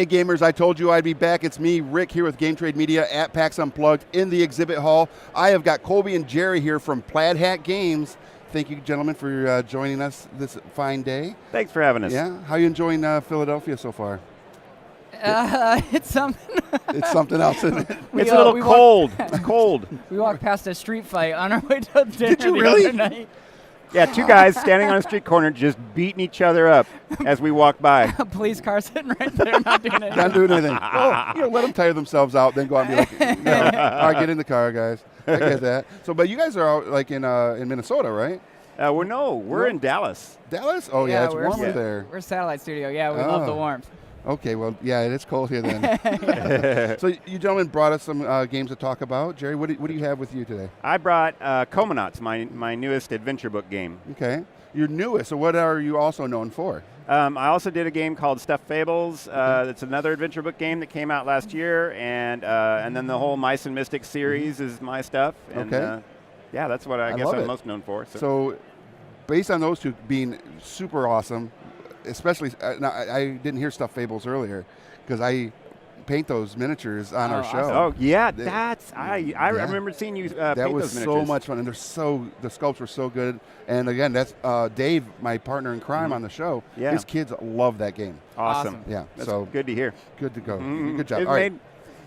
Hey gamers, I told you I'd be back. It's me, Rick, here with Game Trade Media at PAX Unplugged in the exhibit hall. I have got Colby and Jerry here from Plaid Hat Games. Thank you, gentlemen, for joining us this fine day. Thanks for having us. Yeah, how are you enjoying Philadelphia so far? It's something. It's something else, isn't it? It's a little cold. It's cold. We walked past a street fight on our way to dinner Did you the really? other night. Yeah, two guys standing on a street corner just beating each other up as we walk by. A police car sitting right there, not doing anything. Not doing anything. Well, let them tire themselves out, then go out and be like, no. All right, get in the car, guys. I get that. So, but you guys are out like in Minnesota, right? We're in Dallas. Dallas? Oh, yeah, it's we're warmer there. We're satellite studio. Yeah, we love the warmth. Okay, well, yeah, it is cold here then. So you gentlemen brought us some games to talk about. Jerry, what do you have with you today? I brought Comanauts, my newest adventure book game. Okay. Your newest, so what are you also known for? I also did a game called Stuffed Fables. That's another adventure book game that came out last year, and then the whole Mice and Mystics series is my stuff. And, okay. Yeah, that's what I guess I'm most known for. So based on those two being super awesome, especially, now, I didn't hear Stuffed Fables earlier because I paint those miniatures on our show. Awesome. Oh yeah, I remember seeing you paint those miniatures. That was so much fun, and the sculpts were so good. And again, that's Dave, my partner in crime on the show. Yeah. His kids love that game. Awesome. Yeah, that's so good to hear. Good to go. Good job.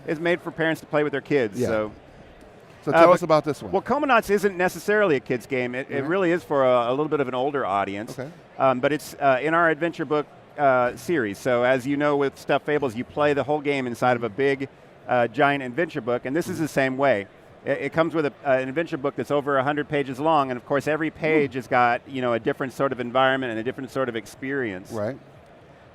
It's made for parents to play with their kids. Yeah. So tell us about this one. Well, Comanauts isn't necessarily a kid's game. It really is for a little bit of an older audience. Okay. But it's in our adventure book series. So as you know with Stuffed Fables, you play the whole game inside of a big, giant adventure book, and this is the same way. It comes with an adventure book that's over 100 pages long, and of course every page has got a different sort of environment and a different sort of experience. Right.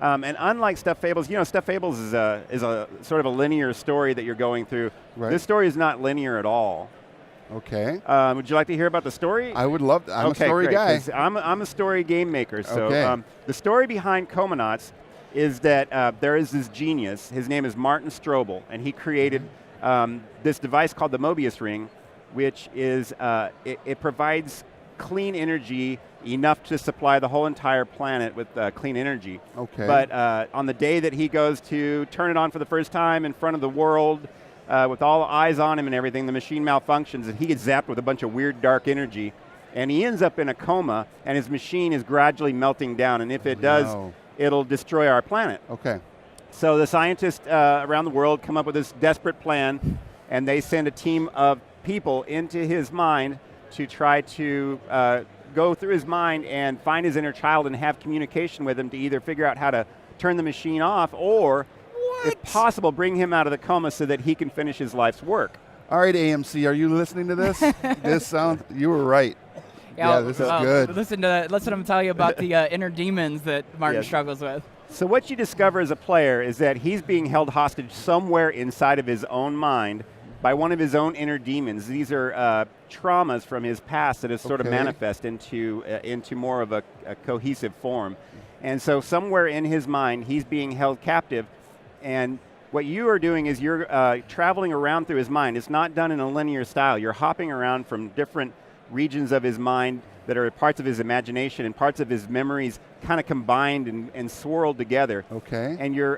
And unlike Stuffed Fables, Stuffed Fables is a sort of a linear story that you're going through. Right. This story is not linear at all. Okay. Would you like to hear about the story? I would love to. I'm a story great, guy. I'm a story game maker. So the story behind Comanauts is that there is this genius. His name is Martin Strobel, and he created this device called the Mobius ring, which is it provides clean energy enough to supply the whole entire planet with clean energy. Okay. But on the day that he goes to turn it on for the first time in front of the world, with all eyes on him and everything, the machine malfunctions and he gets zapped with a bunch of weird dark energy, and he ends up in a coma, and his machine is gradually melting down, and if it does, it'll destroy our planet. Okay. So the scientists around the world come up with this desperate plan, and they send a team of people into his mind to try to go through his mind and find his inner child and have communication with him to either figure out how to turn the machine off or, if possible, bring him out of the coma so that he can finish his life's work. All right, AMC, are you listening to this? You were right. Yeah, this is good. Listen him tell you about the inner demons that Martin struggles with. So what you discover as a player is that he's being held hostage somewhere inside of his own mind by one of his own inner demons. These are traumas from his past that have sort of manifest into more of a cohesive form. And so somewhere in his mind, he's being held captive. And what you are doing is you're traveling around through his mind. It's not done in a linear style. You're hopping around from different regions of his mind that are parts of his imagination and parts of his memories kind of combined and swirled together. Okay. And you're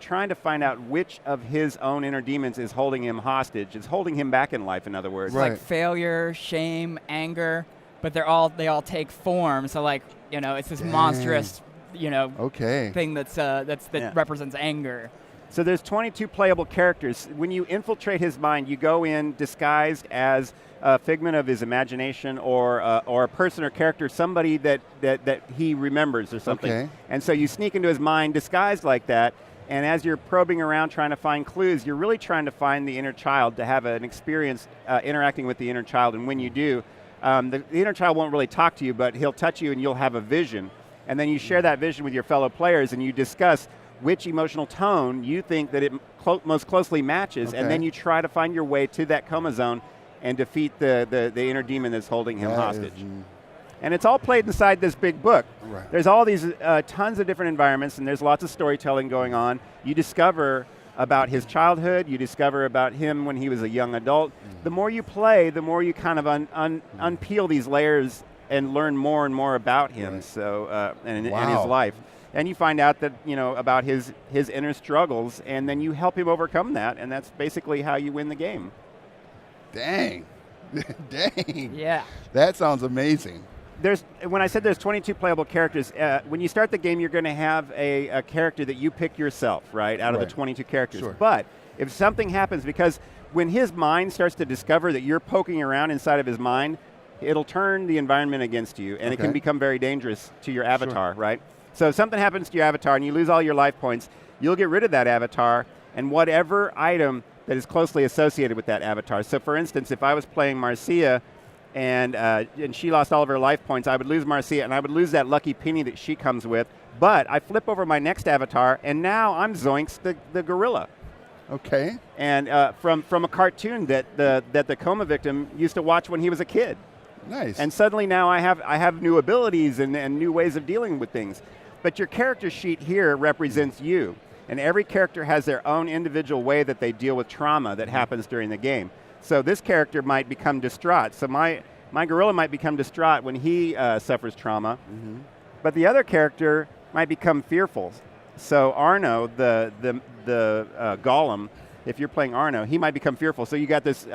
trying to find out which of his own inner demons is holding him hostage, is holding him back in life, in other words. Right. Like failure, shame, anger, but they all take form. So it's this monstrous thing that represents anger. So there's 22 playable characters. When you infiltrate his mind, you go in disguised as a figment of his imagination or a person or character, somebody that he remembers or something. Okay. And so you sneak into his mind disguised like that, and as you're probing around trying to find clues, you're really trying to find the inner child, to have an experience interacting with the inner child. And when you do, the inner child won't really talk to you, but he'll touch you and you'll have a vision. And then you share that vision with your fellow players and you discuss which emotional tone you think that it most closely matches, and then you try to find your way to that coma zone and defeat the inner demon that's holding him hostage. And it's all played inside this big book. Right. There's all these tons of different environments, and there's lots of storytelling going on. You discover about his childhood, you discover about him when he was a young adult. The more you play, the more you kind of unpeel these layers and learn more and more about him and his life. and you find out that, about his inner struggles, and then you help him overcome that, and that's basically how you win the game. Dang. Dang. Yeah. That sounds amazing. When I said there's 22 playable characters, when you start the game, you're going to have a character that you pick yourself, right, out of the 22 characters. Sure. But if something happens, because when his mind starts to discover that you're poking around inside of his mind, it'll turn the environment against you, and it can become very dangerous to your avatar, right? So if something happens to your avatar and you lose all your life points, you'll get rid of that avatar and whatever item that is closely associated with that avatar. So for instance, if I was playing Marcia and she lost all of her life points, I would lose Marcia and I would lose that lucky penny that she comes with, but I flip over my next avatar and now I'm Zoinks the gorilla. Okay. And from a cartoon that the coma victim used to watch when he was a kid. Nice. And suddenly now I have new abilities and new ways of dealing with things. But your character sheet here represents you. And every character has their own individual way that they deal with trauma that happens during the game. So this character might become distraught. So my gorilla might become distraught when he suffers trauma. Mm-hmm. But the other character might become fearful. So Arno, the golem, if you're playing Arno, he might become fearful. So you got this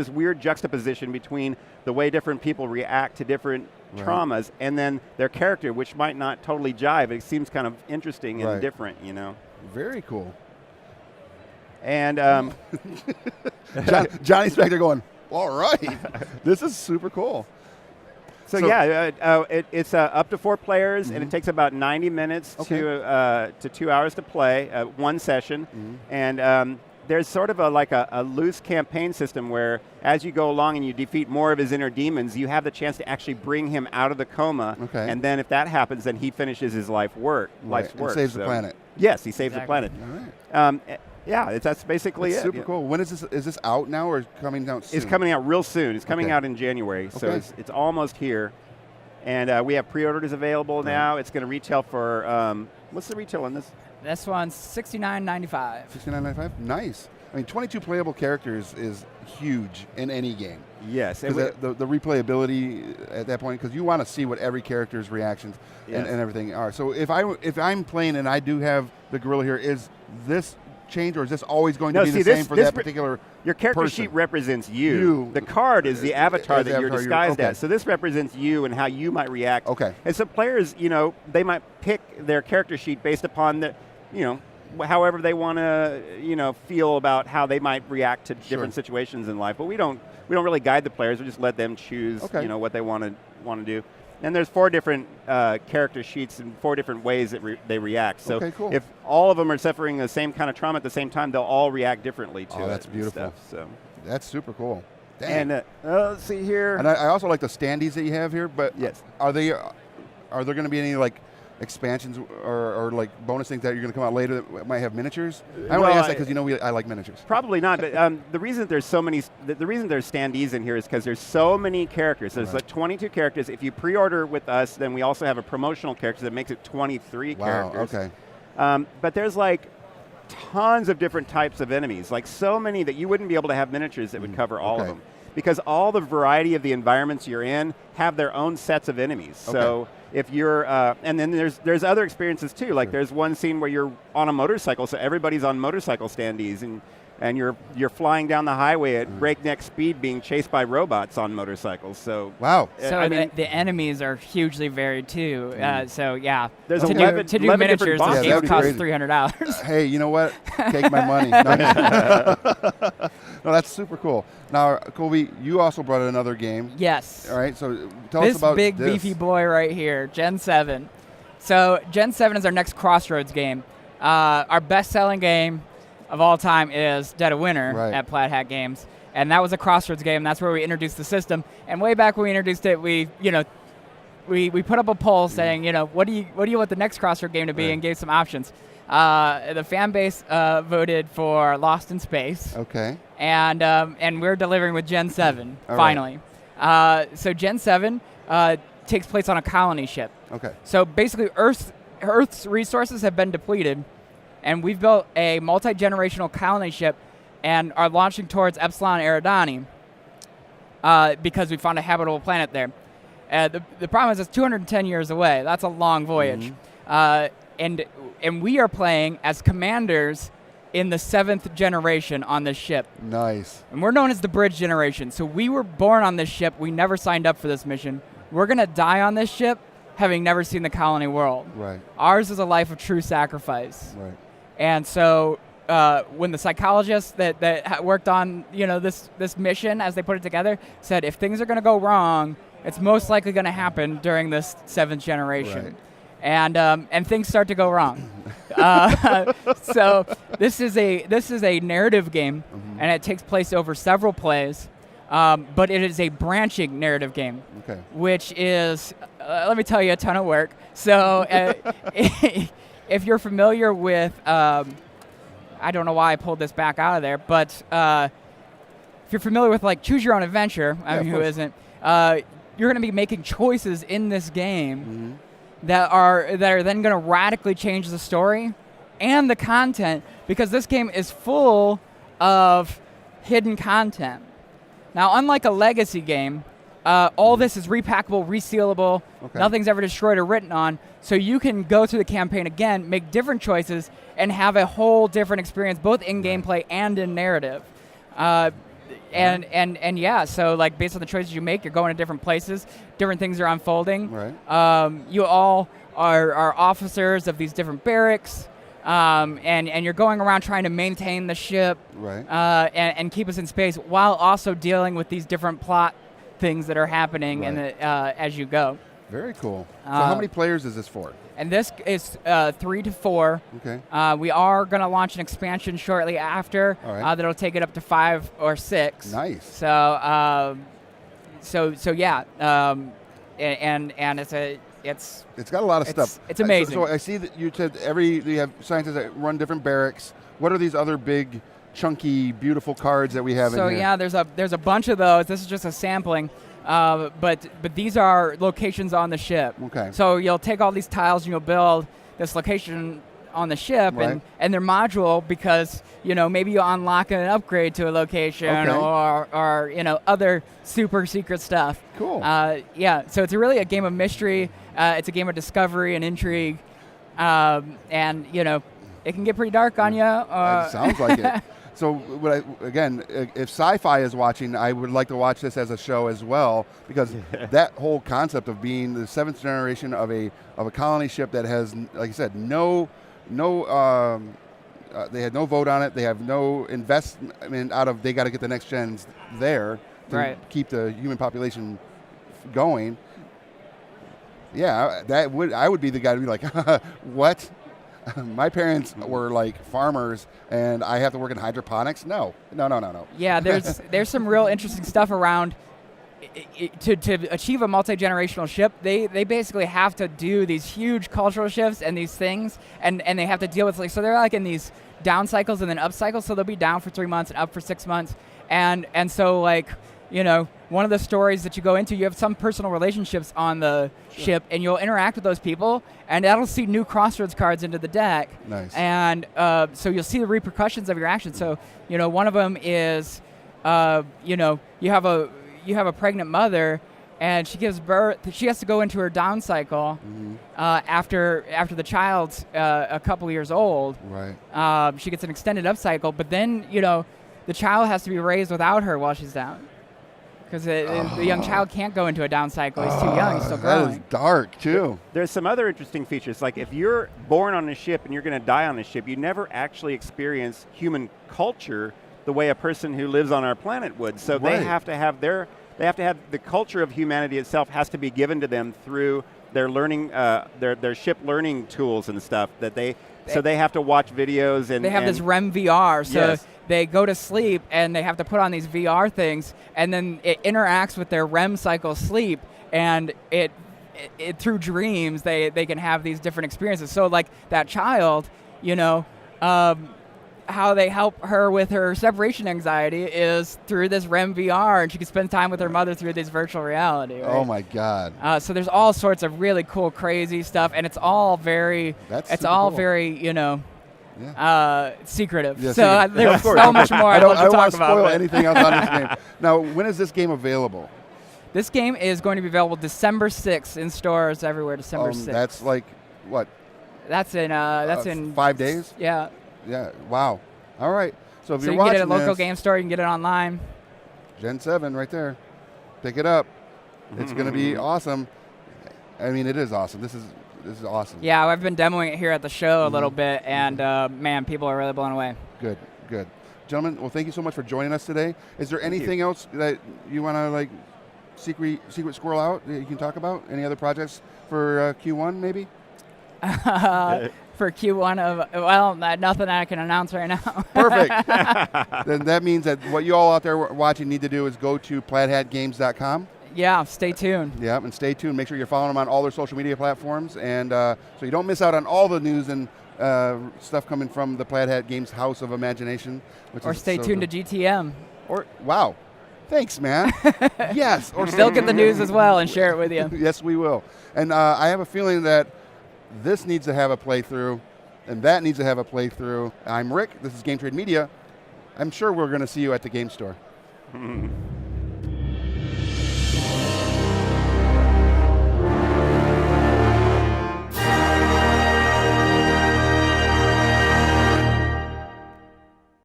weird juxtaposition between the way different people react to different traumas and then their character, which might not totally jive. It seems kind of interesting and different, Very cool. And Johnny's back there going, all right, this is super cool. So it's up to 4 players, and it takes about 90 minutes to 2 hours to play, one session. And there's sort of a loose campaign system where as you go along and you defeat more of his inner demons, you have the chance to actually bring him out of the coma. Okay. And then if that happens, then he finishes his life's work. And saves the planet. Yes, he saves the planet. All right. That's basically it. Super cool. When is this? Is this out now or coming out soon? It's coming out real soon. It's coming out in January, so it's almost here. And we have pre-orders available now. It's going to retail for, what's the retail on this? This one's $69.95. $69.95? Nice. I mean, 22 playable characters is huge in any game. Yes. And the replayability at that point, because you want to see what every character's reactions and everything are. So if I'm playing and I do have the gorilla here, is this change or is this always going to be the same for that particular Your character person? sheet represents you. The card is the avatar that you're disguised as. So this represents you and how you might react. Okay. And so players, they might pick their character sheet based upon the, however they want to, feel about how they might react to different situations in life. But we don't really guide the players. We just let them choose, what they want to do. And there's 4 different character sheets and 4 different ways that they react. So if all of them are suffering the same kind of trauma at the same time, they'll all react differently to it. Oh, that's beautiful. So that's super cool. Dang. And let's see here. And I also like the standees that you have here. But are there going to be any expansions or bonus things that you're going to come out later that might have miniatures? I want to ask that because I like miniatures. Probably not, but the reason there's so many, the reason there's standees in here is because there's so many characters. There's 22 characters. If you pre-order with us, then we also have a promotional character that makes it 23 characters. Okay. But there's tons of different types of enemies, so many that you wouldn't be able to have miniatures that would cover all of them, because all the variety of the environments you're in have their own sets of enemies. So if you're, and then there's other experiences too. There's one scene where you're on a motorcycle, so everybody's on motorcycle standees, and you're flying down the highway at breakneck speed, being chased by robots on motorcycles. So So the enemies are hugely varied too. there's to do miniatures, this game costs $300. Hey, you know what? Take my money. No, that's super cool. Now, Colby, you also brought another game. Yes. All right, so tell us about this big beefy boy right here, Gen 7. So Gen 7 is our next Crossroads game. Our best-selling game of all time is Dead of Winter at Plaid Hat Games, and that was a Crossroads game. That's where we introduced the system. And way back when we introduced it, we put up a poll saying, what do you want the next Crossroads game to be, and gave some options. The fan base voted for Lost in Space. Okay. And we're delivering with Gen 7 finally. So Gen 7 takes place on a colony ship. Okay. So basically, Earth's resources have been depleted, and we've built a multi-generational colony ship and are launching towards Epsilon Eridani because we found a habitable planet there. The problem is it's 210 years away. That's a long voyage. and we are playing as commanders in the 7th generation on this ship. Nice. And we're known as the Bridge Generation. So we were born on this ship. We never signed up for this mission. We're going to die on this ship having never seen the colony world. Right. Ours is a life of true sacrifice. Right. And so when the psychologists that worked on this mission as they put it together said if things are going to go wrong, it's most likely going to happen during this 7th generation. Right. And things start to go wrong. So this is a narrative game, and it takes place over several plays, but it is a branching narrative game, which is, let me tell you, a ton of work. So if you're familiar with, I don't know why I pulled this back out of there, but if you're familiar with like Choose Your Own Adventure, I mean, who isn't? You're going to be making choices in this game that are then going to radically change the story and the content, because this game is full of hidden content. Now, unlike a legacy game, all this is repackable, resealable. Nothing's ever destroyed or written on, so you can go through the campaign again, make different choices, and have a whole different experience, both in gameplay and in narrative. And yeah, so like based on the choices you make, you're going to different places, different things are unfolding. Right. You all are officers of these different barracks, and you're going around trying to maintain the ship, right. and keep us in space while also dealing with these different plot things that are happening as you go. Very cool. So how many players is this for? And this is 3 to 4. Okay. We are going to launch an expansion shortly after that'll take it up to 5 or 6. Nice. So, so yeah, and it's got a lot of stuff. It's amazing. So I see that you said you have scientists that run different barracks. What are these other big, chunky, beautiful cards that we have in here? So yeah, there's a bunch of those. This is just a sampling. But these are locations on the ship. Okay. So you'll take all these tiles and you'll build this location on the ship, and they're modular because maybe you unlock an upgrade to a location or other super secret stuff. Cool. Yeah. So it's really a game of mystery. It's a game of discovery and intrigue, and it can get pretty dark on you. It sounds like it. So, if sci-fi is watching, I would like to watch this as a show as well, because that whole concept of being the 7th generation of a colony ship that has, like you said, they had no vote on it. They have no investment they got to get the next gens there to keep the human population going. Yeah, I would be the guy to be like, what? My parents were like farmers, and I have to work in hydroponics? No. Yeah, there's some real interesting stuff around. To achieve a multi-generational ship, they basically have to do these huge cultural shifts and these things, and they have to deal with so they're like in these down cycles and then up cycles. So they'll be down for 3 months and up for 6 months, and so one of the stories that you go into, you have some personal relationships on the ship, and you'll interact with those people, and that'll see new crossroads cards into the deck. Nice. And so you'll see the repercussions of your actions. So one of them is you have a pregnant mother, and she gives birth. She has to go into her down cycle after the child's a couple years old. Right. She gets an extended up cycle, but then the child has to be raised without her while she's down. Because the young child can't go into a down cycle. He's too young. He's still growing. That is dark, too. There's some other interesting features. Like if you're born on a ship and you're going to die on a ship, you never actually experience human culture the way a person who lives on our planet would. So they have to have the culture of humanity itself has to be given to them through their learning, their ship learning tools and stuff that so they have to watch videos and they have this REM VR. So they go to sleep and they have to put on these VR things, and then it interacts with their REM cycle sleep, and it through dreams they can have these different experiences. So like that child, how they help her with her separation anxiety is through this REM VR, and she can spend time with her mother through this virtual reality. Right? Oh my God! So there's all sorts of really cool, crazy stuff, and it's all very, secretive. Yeah, so there's so much more. I don't want to spoil anything else on this game. Now, when is this game available? This game is going to be available December 6th in stores everywhere. December 6th. That's like what? That's in 5 days. Yeah. Yeah. Wow. All right. So if So you're you can watching get it at a local this, game store. You can get it online. Gen 7 right there. Pick it up. It's going to be awesome. I mean, it is awesome. This is awesome. Yeah, I've been demoing it here at the show a little bit, and man, people are really blown away. Good. Gentlemen, well, thank you so much for joining us today. Is there anything else that you want to like secret squirrel out that you can talk about? Any other projects for Q1 maybe? For Q1 of, nothing I can announce right now. Perfect. Then that means that what you all out there watching need to do is go to plaidhatgames.com. Yeah, stay tuned. Yeah, and stay tuned. Make sure you're following them on all their social media platforms, and so you don't miss out on all the news and stuff coming from the Plaid Hat Games House of Imagination. Or stay tuned to GTM. Or wow, thanks, man. Yes. Or still get the news as well and share it with you. Yes, we will. And I have a feeling that this needs to have a playthrough, and that needs to have a playthrough. I'm Rick. This is Game Trade Media. I'm sure we're going to see you at the game store.